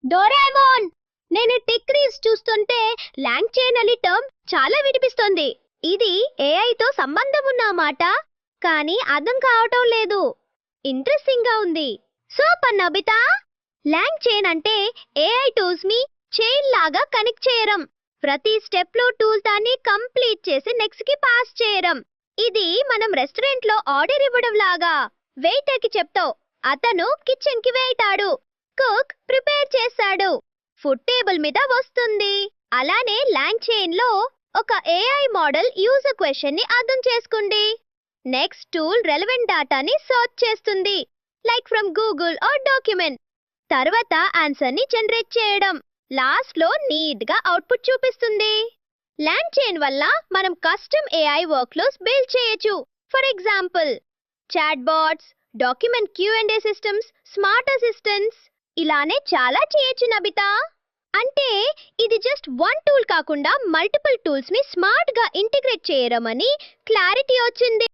Doraemon, నేను tick reels చూస్తుంటే long chain అనే టర్మ్ చాలా వినిపిస్తోంది. ఇది ఏఐతో సంబంధం ఉన్న మాట, కానీ అర్థం కావటం లేదు. ఇంట్రెస్టింగ్ గా ఉంది. సూపర్ నబితా. లాంగ్ చైన్ అంటే ఏఐ టూల్స్ ని చైన్ లాగా కనెక్ట్ చేయడం. ప్రతి స్టెప్ లో టూల్ దాన్ని కంప్లీట్ చేసి నెక్స్ట్ కి పాస్ చేయడం. ఇది మనం రెస్టారెంట్ లో ఆర్డర్ ఇవ్వడం లాగా. వెయిటర్ కి చెప్తావు, అతను కిచెన్ కి వెళ్తాడు, కుక్ ప్రిపేర్ చేస్తాడు, ఫుడ్ టేబుల్ మీద వస్తుంది. అలానే లాంగ్ చైన్ లో ఒక ఏఐ మోడల్ యూజర్ క్వశ్చన్ ని అర్థం చేసుకుంది. నెక్స్ట్ టూల్ రెలవెంట్ డాటాని సర్చ్ చేస్తుంది, like from Google or document. తర్వాత ఆన్సర్ ని జనరేట్ చేయడం. లాస్ట్ లో నీట్ గా అవుట్పుట్ చూపిస్తుంది. లాంగ్ చైన్ వల్ల మనం కస్టమ్ ఏఐ వర్క్ఫ్లోస్ బిల్డ్ చేయొచ్చు. For example, chat bots, document Q and A systems, smart assistants, ఇలానే చాలా చేయొచ్చు నబితా. అంటే ఇది జస్ట్ వన్ టూల్ కాకుండా మల్టిపుల్ టూల్స్ ని స్మార్ట్ గా ఇంటిగ్రేట్ చేయడం అని క్లారిటీ వచ్చింది.